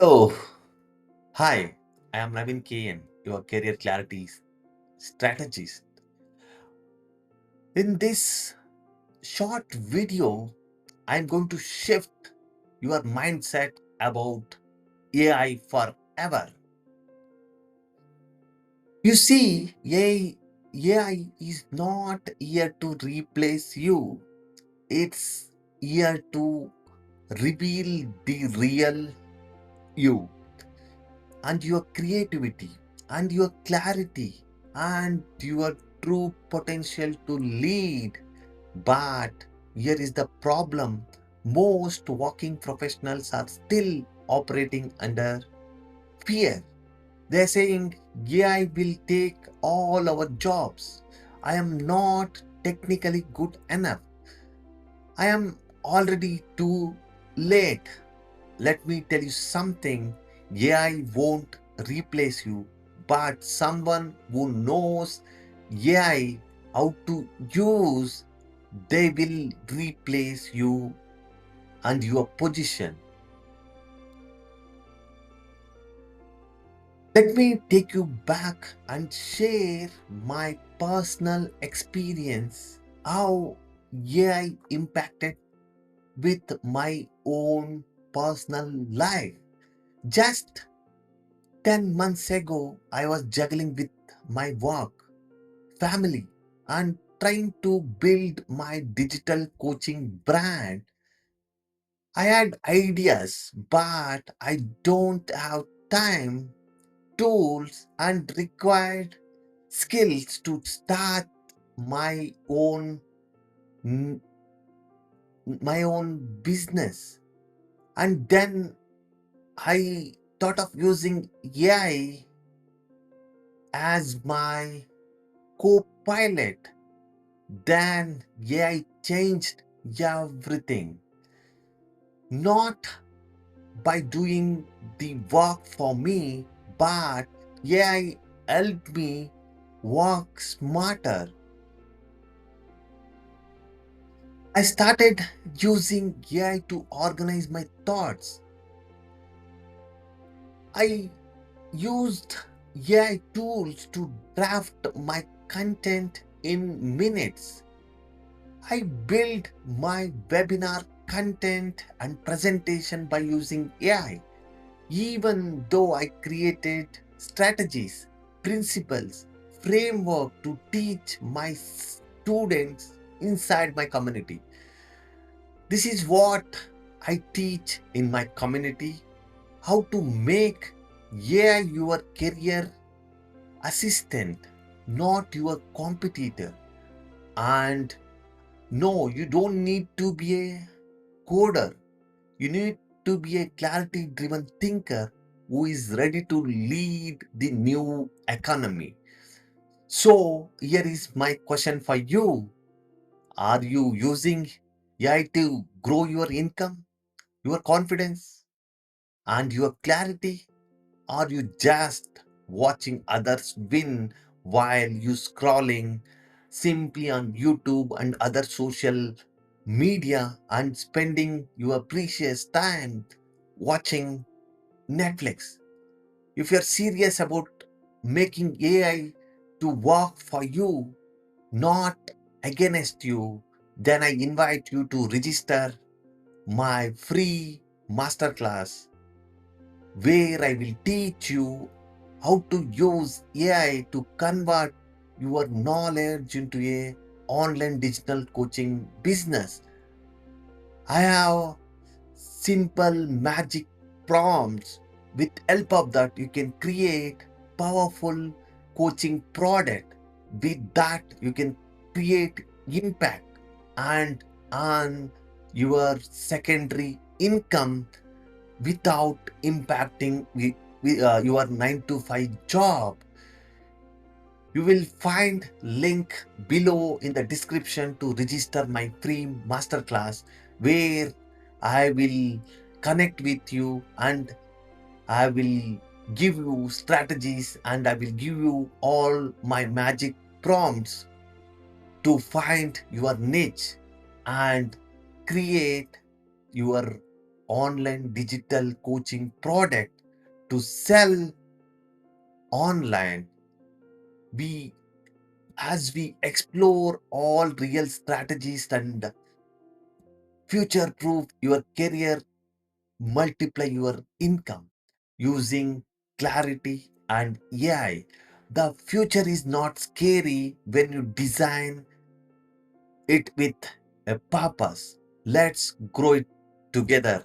Oh, hi, I am Navin KN, your career clarity strategist. In this short video, I'm going to shift your mindset about AI forever. You see, AI is not here to replace you, it's here to reveal the real you and your creativity and your clarity and your true potential to lead. But here is the problem, most working professionals are still operating under fear. They're saying AI will take all our jobs. I am not technically good enough. I am already too late. Let me tell you something, AI won't replace you, but someone who knows AI how to use, they will replace you and your position. Let me take you back and share my personal experience, how AI impacted with my own personal life. Just 10 months ago, I was juggling with my work, family, and trying to build my digital coaching brand. I had ideas, but I don't have time, tools, and required skills to start my own my own business. And then I thought of using AI as my co-pilot. Then AI changed everything. Not by doing the work for me, but AI helped me work smarter. I started using AI to organize my thoughts. I used AI tools to draft my content in minutes. I built my webinar content and presentation by using AI, even though I created strategies, principles, framework to teach my students inside my community. This is what I teach in my community, how to make AI your career assistant, not your competitor. And no, you don't need to be a coder. You need to be a clarity driven thinker who is ready to lead the new economy. So, here is my question for you. Are you using AI to grow your income, your confidence, and your clarity? Are you just watching others win while you scrolling simply on YouTube and other social media and spending your precious time watching Netflix? If you're serious about making AI to work for you, not against you, then I invite you to register my free masterclass where I will teach you how to use AI to convert your knowledge into a online digital coaching business. I have simple magic prompts. With help of that you can create powerful coaching product. With that you can create impact and earn your secondary income without impacting your 9 to 5 job. You will find link below in the description to register my free masterclass where I will connect with you and I will give you strategies and I will give you all my magic prompts to find your niche and create your online digital coaching product to sell online. We as we explore all real strategies and future proof your career, multiply your income using clarity and AI. The future is not scary when you design it with a purpose. Let's grow it together.